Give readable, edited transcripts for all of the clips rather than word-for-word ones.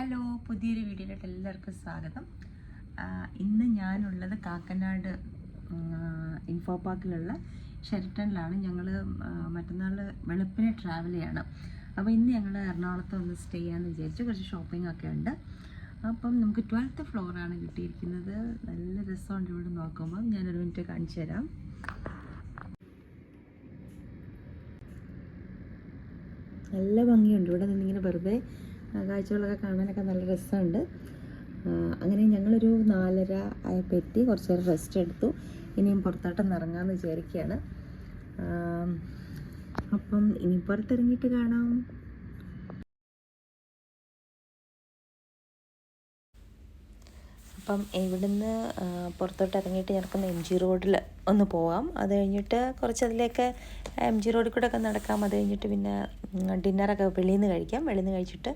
Hello, പുതിയൊരു വീഡിയോയിലോട്ട് എല്ലാവർക്കും സ്വാഗതം. ഇന്ന് ഞാനുള്ളത് കാക്കനാട് ഇൻഫോ പാർക്കിലുള്ള ഷെൽട്ടണിലാണ്. ഞങ്ങൾ മറ്റന്നാൾ വെളുപ്പിനെ ട്രാവൽ ചെയ്യണം. അപ്പോൾ ഇന്ന് ഞങ്ങൾ എറണാകുളത്ത് ഒന്ന് സ്റ്റേ ചെയ്യാമെന്ന് വിചാരിച്ചു. കുറച്ച് ഷോപ്പിംഗ് ഒക്കെ ഉണ്ട്. അപ്പം നമുക്ക് 12th ഫ്ലോറാണ് കിട്ടിയിരിക്കുന്നത്. നല്ല രസമുണ്ട് ഇവിടെ നോക്കുമ്പോൾ. ഞാനൊരു മിനിറ്റ് കാണിച്ചു തരാം. നല്ല ഭംഗിയുണ്ട് ഇവിടെ നിന്നിങ്ങനെ വെറുതെ കാഴ്ചകളൊക്കെ കാണാനൊക്കെ നല്ല രസമുണ്ട്. അങ്ങനെ ഞങ്ങളൊരു 4:30 ആയപ്പോൾ എത്തി. കുറച്ച് നേരം റെസ്റ്റ് എടുത്തു. ഇനിയും പുറത്തോട്ടൊന്ന് ഇറങ്ങാമെന്ന് വിചാരിക്കുകയാണ്. അപ്പം ഇനി പുറത്തിറങ്ങിയിട്ട് കാണാം. അപ്പം ഇവിടുന്ന് പുറത്തോട്ട് ഇറങ്ങിയിട്ട് ഞങ്ങൾക്കൊന്ന് MG റോഡിൽ ഒന്ന് പോകാം. അത് കഴിഞ്ഞിട്ട് കുറച്ചതിലേക്ക് MG റോഡിൽ കൂടെ ഒക്കെ നടക്കാം. അത് കഴിഞ്ഞിട്ട് പിന്നെ ഡിന്നറൊക്കെ വെളിയിൽ നിന്ന് കഴിക്കാം. വെളിയിൽ നിന്ന് കഴിച്ചിട്ട്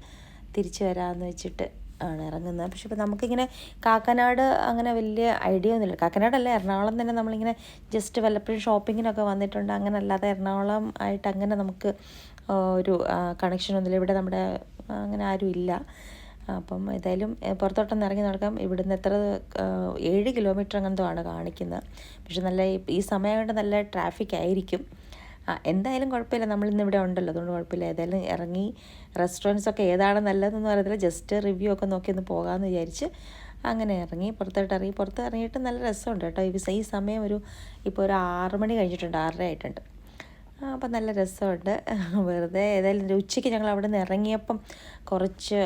തിരിച്ച് വരാമെന്ന് വെച്ചിട്ട് ആണ് ഇറങ്ങുന്നത്. പക്ഷെ ഇപ്പോൾ നമുക്കിങ്ങനെ കാക്കനാട് അങ്ങനെ വലിയ ഐഡിയ ഒന്നുമില്ല. കാക്കനാടല്ല, എറണാകുളം തന്നെ നമ്മളിങ്ങനെ ജസ്റ്റ് വല്ലപ്പോഴും ഷോപ്പിങ്ങിനൊക്കെ വന്നിട്ടുണ്ട്. അങ്ങനെ അല്ലാതെ എറണാകുളം ആയിട്ട് അങ്ങനെ നമുക്ക് ഒരു കണക്ഷനൊന്നുമില്ല. ഇവിടെ നമ്മുടെ അങ്ങനെ ആരും ഇല്ല. അപ്പം ഏതായാലും പുറത്തോട്ടൊന്ന് ഇറങ്ങി നടക്കാം. ഇവിടുന്ന് എത്ര 7 കിലോമീറ്റർ അങ്ങനത്തോ ആണ് കാണിക്കുന്നത്. പക്ഷെ നല്ല ഈ സമയം കൊണ്ട് നല്ല ട്രാഫിക് ആയിരിക്കും. എന്തായാലും കുഴപ്പമില്ല, നമ്മളിന്ന് ഇവിടെ ഉണ്ടല്ലോ, അതുകൊണ്ട് കുഴപ്പമില്ല. ഏതായാലും ഇറങ്ങി റെസ്റ്റോറൻറ്റ്സൊക്കെ ഏതാണ് നല്ലതെന്ന് അറിയത്തില്ല, ജസ്റ്റ് റിവ്യൂ ഒക്കെ നോക്കി ഒന്ന് പോകാമെന്ന് വിചാരിച്ച് അങ്ങനെ ഇറങ്ങി. പുറത്ത് ഇറങ്ങിയിട്ട് നല്ല രസമുണ്ട് കേട്ടോ. ഈ സമയം ഇപ്പോൾ ഒരു 6 മണി കഴിഞ്ഞിട്ടുണ്ട്, 6:30 ആയിട്ടുണ്ട്. അപ്പം നല്ല രസമുണ്ട്. വെറുതെ ഏതായാലും ഉച്ചയ്ക്ക് ഞങ്ങൾ അവിടെ നിന്ന് ഇറങ്ങിയപ്പം കുറച്ച്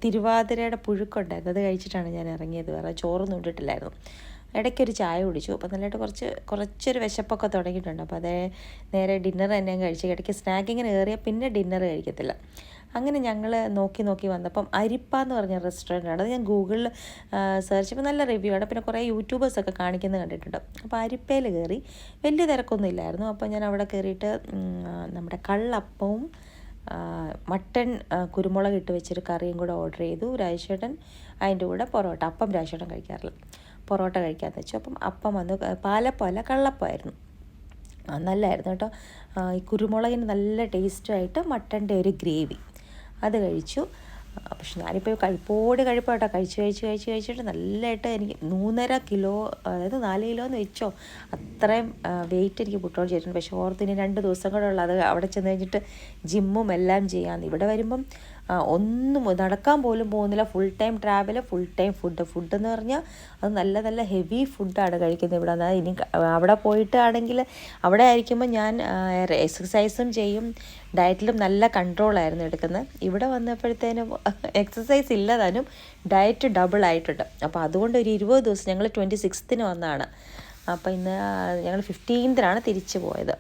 തിരുവാതിരയുടെ പുഴുക്കുണ്ടായിരുന്നു. അത് കഴിച്ചിട്ടാണ് ഞാൻ ഇറങ്ങിയത്. വേറെ ചോറൊന്നും ഇട്ടിട്ടില്ലായിരുന്നു. ഇടയ്ക്കൊരു ചായ കുടിച്ചു. അപ്പോൾ നല്ലതായിട്ട് കുറച്ചൊരു വിശപ്പൊക്കെ തുടങ്ങിയിട്ടുണ്ട്. അപ്പോൾ നേരെ ഡിന്നർ തന്നെ കഴിച്ചു. ഇടയ്ക്ക് സ്നാക്കിങ്ങിന് കയറിയാൽ പിന്നെ ഡിന്നർ കഴിക്കത്തില്ല. അങ്ങനെ ഞങ്ങൾ നോക്കി വന്നപ്പം അരിപ്പ എന്ന് പറഞ്ഞ റെസ്റ്റോറൻ്റാണ്. അത് ഞാൻ ഗൂഗിളിൽ സെർച്ച് ചെയ്യുമ്പോൾ നല്ല റിവ്യൂ ആണ്. പിന്നെ കുറേ യൂട്യൂബേഴ്സൊക്കെ കാണിക്കുന്നത് കണ്ടിട്ടുണ്ട്. അപ്പോൾ അരിപ്പയിൽ കയറി. വലിയ തിരക്കൊന്നും ഇല്ലായിരുന്നു. അപ്പോൾ ഞാൻ അവിടെ കയറിയിട്ട് നമ്മുടെ കള്ളപ്പവും മട്ടൺ കുരുമുളക് ഇട്ട് വെച്ചൊരു കറിയും കൂടെ ഓർഡർ ചെയ്തു. രാജേട്ടൻ അതിൻ്റെ കൂടെ പൊറോട്ട. അപ്പം രാജേട്ടൻ കഴിക്കാറില്ല, പൊറോട്ട കഴിക്കാമെന്ന് വെച്ചു. അപ്പം അപ്പം വന്നു. പാലപ്പമല്ല, കള്ളപ്പമായിരുന്നു. നല്ലതായിരുന്നു കേട്ടോ. ഈ കുരുമുളകിന് നല്ല ടേസ്റ്റുമായിട്ട് മട്ടൻ്റെ ഒരു ഗ്രേവി അത് കഴിച്ചു. പക്ഷെ ഞാനിപ്പോൾ കഴിപ്പോടെ കഴിപ്പാട്ടോ. കഴിച്ചിട്ട് നല്ലതായിട്ട് എനിക്ക് 3.5 കിലോ, അതായത് 4 കിലോ എന്ന് വെച്ചോ, അത്രയും വെയിറ്റ് എനിക്ക് പുട്ടോൺ ചെയ്തിട്ടുണ്ട്. പക്ഷേ ഓർത്തിന് 2 ദിവസം കൂടെ ഉള്ളത്. അവിടെ ചെന്ന് കഴിഞ്ഞിട്ട് ജിമ്മും എല്ലാം ചെയ്യാമെന്ന്. ഇവിടെ വരുമ്പം ഒന്നും നടക്കാൻ പോലും പോകുന്നില്ല. Full time travel, full time ഫുഡെന്ന് പറഞ്ഞാൽ അത് നല്ല ഹെവി ഫുഡാണ് കഴിക്കുന്നത് ഇവിടെ. എന്നാൽ ഇനി അവിടെ പോയിട്ടാണെങ്കിൽ അവിടെ ആയിരിക്കുമ്പോൾ ഞാൻ എക്സസൈസും ചെയ്യും, ഡയറ്റിലും നല്ല കൺട്രോളായിരുന്നു എടുക്കുന്നത്. ഇവിടെ വന്നപ്പോഴത്തേനും എക്സസൈസ് ഇല്ലതാനും ഡയറ്റ് ഡബിൾ ആയിട്ടുണ്ട്. അപ്പോൾ അതുകൊണ്ട് ഒരു 20 ദിവസം, ഞങ്ങൾ 26th വന്നതാണ്. അപ്പോൾ ഇന്ന് ഞങ്ങൾ 15th തിരിച്ചു പോകുന്നത്.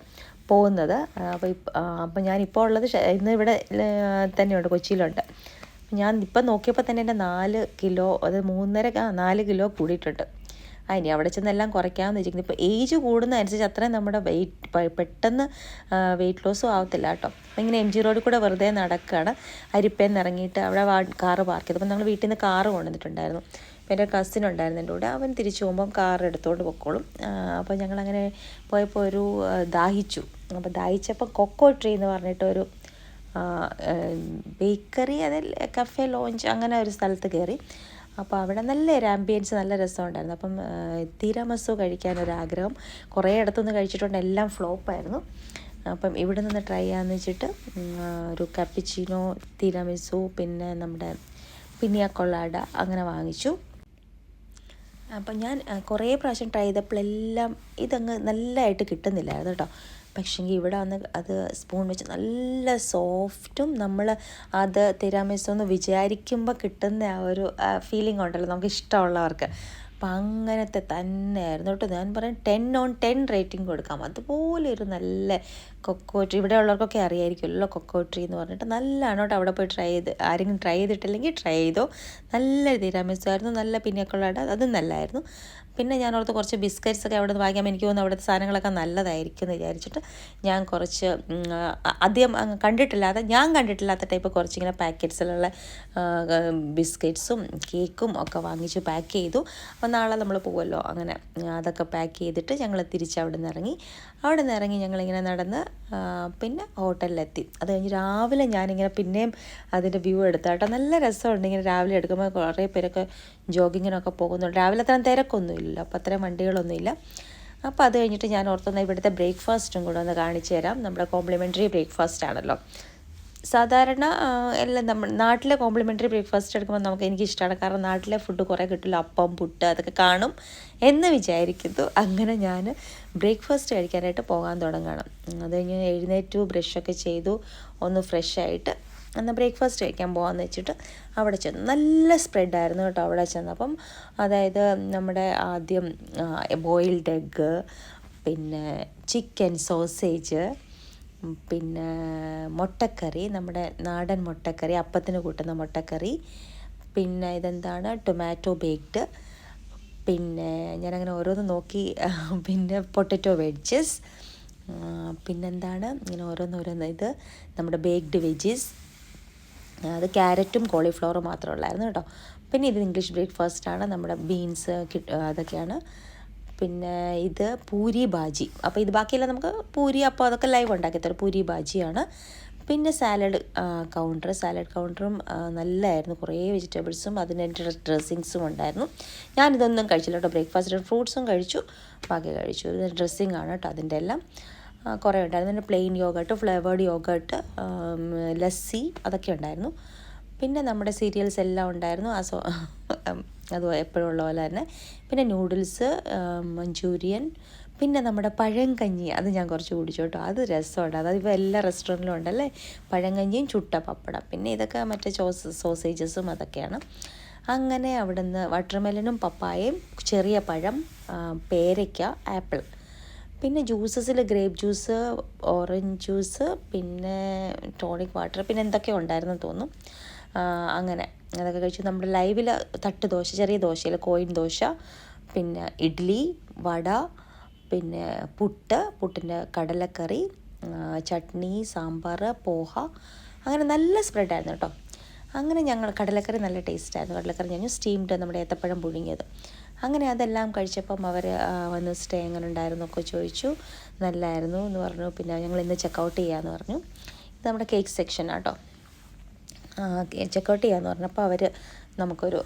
അപ്പോൾ ഞാനിപ്പോൾ ഉള്ളത് ഇന്ന് ഇവിടെ തന്നെയുണ്ട്, കൊച്ചിയിലുണ്ട്. ഞാൻ ഇപ്പം നോക്കിയപ്പോൾ തന്നെ എൻ്റെ 4 കിലോ, അത് 4 കിലോ കൂടിയിട്ടുണ്ട്. ഇനി അവിടെ ചെന്നെല്ലാം കുറയ്ക്കാമെന്ന് വെച്ചിരിക്കുന്നത്. ഇപ്പോൾ ഏജ് കൂടുന്നതനുസരിച്ച് അത്രയും നമ്മുടെ പെട്ടെന്ന് വെയിറ്റ് ലോസും ആവത്തില്ല കേട്ടോ. അപ്പോൾ ഇങ്ങനെ MG റോഡിൽ കൂടെ വെറുതെ നടക്കുകയാണ്. അരിപ്പയിൽ നിന്ന് ഇറങ്ങിയിട്ട് അവിടെ കാറ് പാർക്ക് ചെയ്തു. അപ്പോൾ നമ്മൾ വീട്ടിൽ നിന്ന് കാറ് കൊണ്ടുവന്നിട്ടുണ്ടായിരുന്നു. അപ്പോൾ എൻ്റെ കസിൻ ഉണ്ടായിരുന്നു എൻ്റെ കൂടെ. അവൻ തിരിച്ചു പോകുമ്പം കാർ എടുത്തുകൊണ്ട് പൊക്കോളും. അപ്പോൾ ഞങ്ങളങ്ങനെ പോയപ്പോൾ ദാഹിച്ചു. അപ്പോൾ ദാഹിച്ചപ്പോൾ കൊക്കോ ട്രീ എന്ന് പറഞ്ഞിട്ടൊരു ബേക്കറി, അതിൽ കഫേ ലോഞ്ച് അങ്ങനെ ഒരു സ്ഥലത്ത് കയറി. അപ്പോൾ അവിടെ നല്ലൊരു ആംബിയൻസ്, നല്ല രസമുണ്ടായിരുന്നു. അപ്പം തീരാമസു കഴിക്കാനൊരാഗ്രഹം. കുറേ ഇടത്തുനിന്ന് കഴിച്ചിട്ടുണ്ട്, എല്ലാം ഫ്ലോപ്പായിരുന്നു. അപ്പം ഇവിടെ നിന്ന് ട്രൈ ചെയ്യാമെന്ന് വെച്ചിട്ട് ഒരു കപ്പിച്ചിനോ, തീരാമസു, പിന്നെ നമ്മുടെ പിനിയ കൊളാഡ അങ്ങനെ വാങ്ങിച്ചു. അപ്പം ഞാൻ കുറേ പ്രാവശ്യം ട്രൈ ചെയ്തപ്പോഴെല്ലാം ഇതങ്ങ് നല്ലതായിട്ട് കിട്ടുന്നില്ലായിരുന്നു കേട്ടോ. പക്ഷേങ്കിൽ ഇവിടെ വന്ന് അത് സ്പൂൺ വെച്ച് നല്ല സോഫ്റ്റും, നമ്മൾ അത് തിരാമിസു എന്ന് വിചാരിക്കുമ്പോൾ കിട്ടുന്ന ആ ഒരു ഫീലിംഗ് ഉണ്ടല്ലോ നമുക്ക് ഇഷ്ടമുള്ളവർക്ക്. അപ്പം അങ്ങനത്തെ തന്നെയായിരുന്നു കേട്ടോ. ഞാൻ പറയും 10/10 റേറ്റിംഗ് കൊടുക്കാം. അതുപോലെ ഒരു നല്ല കൊക്കോ ട്രീ, ഇവിടെ ഉള്ളവർക്കൊക്കെ അറിയായിരിക്കുമല്ലോ കൊക്കോ ട്രീ എന്ന് പറഞ്ഞിട്ട്. നല്ലതാണ് കേട്ടോ. അവിടെ പോയി ആരെങ്കിലും ട്രൈ ചെയ്തിട്ടില്ലെങ്കിൽ ട്രൈ ചെയ്തോ. നല്ല തിരാമിസു ആയിരുന്നു, നല്ല പിന്നക്കൊള്ളാട്, അതും നല്ലതായിരുന്നു. പിന്നെ ഞാൻ ഓർത്ത് കുറച്ച് ബിസ്ക്കറ്റ്സ് ഒക്കെ അവിടെ നിന്ന് വാങ്ങിയാൽ എനിക്ക് തോന്നുന്നു അവിടുത്തെ സാധനങ്ങളൊക്കെ നല്ലതായിരിക്കും എന്ന് വിചാരിച്ചിട്ട് ഞാൻ കുറച്ച് അധികം ഞാൻ കണ്ടിട്ടില്ലാത്ത ടൈപ്പ് കുറച്ചിങ്ങനെ പാക്കറ്റ്സിലുള്ള ബിസ്ക്കറ്റ്സും കേക്കും ഒക്കെ വാങ്ങിച്ച് പാക്ക് ചെയ്തു. അപ്പോൾ നാളെ നമ്മൾ പോകുമല്ലോ, അങ്ങനെ അതൊക്കെ പാക്ക് ചെയ്തിട്ട് ഞങ്ങൾ തിരിച്ച് അവിടെ നിന്ന് ഇറങ്ങി. അവിടെ നിന്ന് ഇറങ്ങി ഞങ്ങളിങ്ങനെ നടന്ന് പിന്നെ ഹോട്ടലിലെത്തി. അത് കഴിഞ്ഞ് രാവിലെ ഞാനിങ്ങനെ പിന്നെയും അതിൻ്റെ വ്യൂ എടുത്താട്ടോ. നല്ല രസമുണ്ട് ഇങ്ങനെ രാവിലെ എടുക്കുമ്പോൾ. കുറേ പേരൊക്കെ ജോഗിങ്ങിനൊക്കെ പോകുന്നുണ്ട്. രാവിലെ അത്രയും തിരക്കൊന്നുമില്ലല്ലോ, അപ്പോൾ അത്രയും വണ്ടികളൊന്നുമില്ല. അപ്പോൾ അത് കഴിഞ്ഞിട്ട് ഞാൻ ഓർത്തുന്ന ഇവിടുത്തെ ബ്രേക്ക്ഫാസ്റ്റും കൂടെ ഒന്ന് കാണിച്ചു തരാം. നമ്മുടെ കോംപ്ലിമെൻ്ററി ബ്രേക്ക്ഫാസ്റ്റ് ആണല്ലോ. സാധാരണ എല്ലാം നമ്മൾ നാട്ടിലെ കോംപ്ലിമെൻ്ററി ബ്രേക്ക്ഫാസ്റ്റ് എടുക്കുമ്പോൾ എനിക്കിഷ്ടമാണ്. കാരണം നാട്ടിലെ ഫുഡ് കുറേ കിട്ടില്ല, അപ്പം പുട്ട് അതൊക്കെ കാണും എന്ന് വിചാരിക്കുന്നു. അങ്ങനെ ഞാൻ ബ്രേക്ക്ഫാസ്റ്റ് കഴിക്കാനായിട്ട് പോകാൻ തുടങ്ങണം. അത് കഴിഞ്ഞ് എഴുന്നേറ്റു, ബ്രഷൊക്കെ ചെയ്തു, ഒന്ന് ഫ്രഷായിട്ട് എന്നാൽ ബ്രേക്ക്ഫാസ്റ്റ് കഴിക്കാൻ പോകാമെന്ന് വെച്ചിട്ട് അവിടെ ചെന്നു. നല്ല സ്പ്രെഡായിരുന്നു കേട്ടോ അവിടെ ചെന്നപ്പം. അതായത് നമ്മുടെ ആദ്യം ബോയിൽഡ് എഗ്ഗ്, പിന്നെ ചിക്കൻ സോസേജ്, പിന്നെ മുട്ടക്കറി, നമ്മുടെ നാടൻ മുട്ടക്കറി, അപ്പത്തിന് കൂട്ടുന്ന മുട്ടക്കറി, പിന്നെ ഇതെന്താണ് ടൊമാറ്റോ ബേക്ക്ഡ്, പിന്നെ ഞാനങ്ങനെ ഓരോന്ന് നോക്കി. പിന്നെ പൊട്ടറ്റോ വെഡ്ജസ്, പിന്നെന്താണ് ഇങ്ങനെ ഓരോന്നോരോന്ന്. ഇത് നമ്മുടെ ബേക്ക്ഡ് വെജീസ്, അത് ക്യാരറ്റും കോളിഫ്ലവറും മാത്രമേ ഉള്ളായിരുന്നു കേട്ടോ. പിന്നെ ഇത് ഇംഗ്ലീഷ് ബ്രേക്ക്ഫാസ്റ്റാണ്, നമ്മുടെ ബീൻസ് അതൊക്കെയാണ്. പിന്നെ ഇത് പൂരി ബാജി. അപ്പോൾ ഇത് ബാക്കിയെല്ലാം നമുക്ക് പൂരി അപ്പോൾ അതൊക്കെ ലൈവ് ഉണ്ടാക്കി തരും. പൂരി ബാജിയാണ്. പിന്നെ സാലഡ് കൗണ്ടറും നല്ലതായിരുന്നു. കുറേ വെജിറ്റബിൾസും അതിന് ഡ്രസ്സിങ്സും ഉണ്ടായിരുന്നു. ഞാനിതൊന്നും കഴിച്ചില്ല കേട്ടോ. ബ്രേക്ക്ഫാസ്റ്റിന് ഫ്രൂട്ട്സും കഴിച്ചു, ബാക്കി കഴിച്ചു. ഇത് ഡ്രസ്സിങ് ആണ് കേട്ടോ അതിൻ്റെ എല്ലാം. കുറേ ഉണ്ടായിരുന്നു. പിന്നെ plain yoghurt, flavoured yoghurt, lassi അതൊക്കെ ഉണ്ടായിരുന്നു. പിന്നെ നമ്മുടെ സീരിയൽസ് എല്ലാം ഉണ്ടായിരുന്നു. അത് എപ്പോഴും ഉള്ള പോലെ തന്നെ. പിന്നെ നൂഡിൽസ്, മഞ്ചൂരിയൻ, പിന്നെ നമ്മുടെ പഴങ്കഞ്ഞി, അത് ഞാൻ കുറച്ച് കുടിച്ചു കേട്ടോ. അത് രസമുണ്ട്. അതിപ്പോൾ എല്ലാ റെസ്റ്റോറൻറ്റിലും ഉണ്ടല്ലേ, പഴങ്കഞ്ഞിയും ചുട്ട പപ്പടം. പിന്നെ ഇതൊക്കെ മറ്റേ സോസേജസും അതൊക്കെയാണ്. അങ്ങനെ അവിടെ നിന്ന് വാട്ടർമെലനും പപ്പായയും, ചെറിയ പഴം, പേരയ്ക്ക, ആപ്പിൾ, പിന്നെ ജ്യൂസസിൽ ഗ്രേപ്പ് ജ്യൂസ്, ഓറഞ്ച് ജ്യൂസ്, പിന്നെ ടോണിക് വാട്ടർ, പിന്നെ എന്തൊക്കെയോ ഉണ്ടായിരുന്നു തോന്നും. അങ്ങനെ അതൊക്കെ കഴിച്ചു. നമ്മുടെ ലൈവിൽ തട്ടുദോശ, ചെറിയ ദോശയിൽ കോയിൻ ദോശ, പിന്നെ ഇഡ്ഡലി, വട, പിന്നെ പുട്ടിൻ്റെ കടലക്കറി, ചട്നി, സാമ്പാർ, പോഹ, അങ്ങനെ നല്ല സ്പ്രെഡായിരുന്നു കേട്ടോ. അങ്ങനെ കടലക്കറി നല്ല ടേസ്റ്റായിരുന്നു. കടലക്കറി ഞാൻ സ്റ്റീംഡ്, നമ്മുടെ ഏത്തപ്പഴം പുഴുങ്ങിയത്. അങ്ങനെ അതെല്ലാം കഴിച്ചപ്പം അവർ വന്ന് സ്റ്റേ എങ്ങനെ ഉണ്ടായിരുന്നു ഒക്കെ ചോദിച്ചു. നല്ലതായിരുന്നു എന്ന് പറഞ്ഞു. പിന്നെ ഞങ്ങൾ ഇന്ന് ചെക്കൗട്ട് ചെയ്യാമെന്ന് പറഞ്ഞു. ഇത് നമ്മുടെ കേക്ക് സെക്ഷൻ ആട്ടോ. ചെക്കൗട്ട് ചെയ്യാമെന്ന് പറഞ്ഞപ്പോൾ അവർ നമുക്കൊരു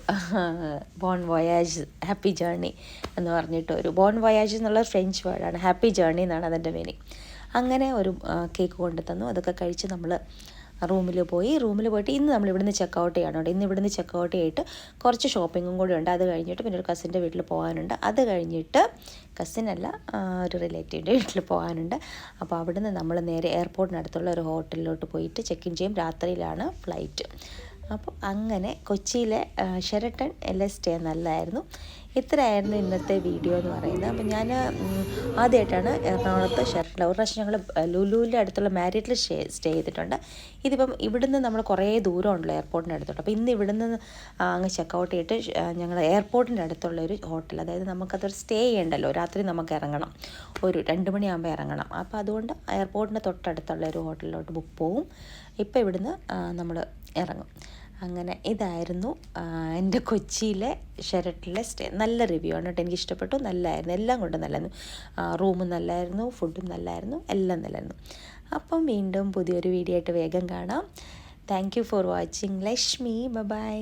ബോൺ വോയാജ്, ഹാപ്പി ജേർണി എന്ന് പറഞ്ഞിട്ട് ഒരു ബോൺ വോയാജ് എന്നുള്ള ഫ്രഞ്ച് വേർഡാണ്. ഹാപ്പി ജേർണി എന്നാണ് അതിൻ്റെ മീനിങ്. അങ്ങനെ ഒരു കേക്ക് കൊണ്ടു തന്നു. അതൊക്കെ കഴിച്ച് നമ്മൾ റൂമിൽ പോയിട്ട് ഇന്ന് നമ്മൾ ഇവിടുന്ന് ചെക്കൗട്ട് ചെയ്യണം കേട്ടോ. ഇന്ന് ഇവിടുന്ന് ചെക്കൗട്ട് ചെയ്തിട്ട് കുറച്ച് ഷോപ്പിങ്ങും കൂടി ഉണ്ട്. അത് കഴിഞ്ഞിട്ട് പിന്നെ ഒരു കസിൻ്റെ വീട്ടിൽ പോകാനുണ്ട്. അത് കഴിഞ്ഞിട്ട് കസിനല്ല, ഒരു റിലേറ്റീവിൻ്റെ വീട്ടിൽ പോകാനുണ്ട്. അപ്പോൾ അവിടുന്ന് നമ്മൾ നേരെ എയർപോർട്ടിനടുത്തുള്ള ഒരു ഹോട്ടലിലോട്ട് പോയിട്ട് ചെക്ക് ഇൻ ചെയ്യും. രാത്രിയിലാണ് ഫ്ലൈറ്റ്. അപ്പോൾ അങ്ങനെ കൊച്ചിയിലെ ഷെരട്ടൺ സ്റ്റേ നല്ലതായിരുന്നു. ഇത്രയായിരുന്നു ഇന്നത്തെ വീഡിയോ എന്ന് പറയുന്നത്. അപ്പോൾ ഞാൻ ആദ്യമായിട്ടാണ് എറണാകുളത്ത് ഷെരട്ടൺ. ഒരു പ്രാവശ്യം ഞങ്ങൾ ലുലുവിൻ്റെ അടുത്തുള്ള മാരിയറ്റിൽ സ്റ്റേ ചെയ്തിട്ടുണ്ട്. ഇതിപ്പം ഇവിടുന്ന് നമ്മൾ കുറേ ദൂരമുണ്ടല്ലോ എയർപോർട്ടിൻ്റെ അടുത്തോട്ട്. അപ്പോൾ ഇന്ന് ഇവിടുന്ന് അങ്ങ് ചെക്കൗട്ട് ചെയ്തിട്ട് ഞങ്ങൾ എയർപോർട്ടിൻ്റെ അടുത്തുള്ള ഒരു ഹോട്ടൽ, അതായത് നമുക്കതൊരു സ്റ്റേ ചെയ്യണ്ടല്ലോ, രാത്രി നമുക്ക് ഇറങ്ങണം, ഒരു 2 മണിയാകുമ്പോൾ ഇറങ്ങണം. അപ്പോൾ അതുകൊണ്ട് എയർപോർട്ടിൻ്റെ തൊട്ടടുത്തുള്ള ഒരു ഹോട്ടലിലോട്ട് ബുക്ക് പോവും. ഇപ്പോൾ ഇവിടുന്ന് നമ്മൾ ഇറങ്ങും. അങ്ങനെ ഇതായിരുന്നു എൻ്റെ കൊച്ചിയിലെ ഷെരട്ടണിലെ സ്റ്റേ. നല്ല റിവ്യൂ ആണ് കേട്ടോ. എനിക്ക് ഇഷ്ടപ്പെട്ടു. നല്ലതായിരുന്നു, എല്ലാം കൊണ്ടും നല്ലതായിരുന്നു. റൂമും നല്ലതായിരുന്നു, ഫുഡും നല്ലതായിരുന്നു, എല്ലാം നല്ലതായിരുന്നു. അപ്പം വീണ്ടും പുതിയൊരു വീഡിയോ ആയിട്ട് വേഗം കാണാം. Thank you for watching. Lakshmi, by.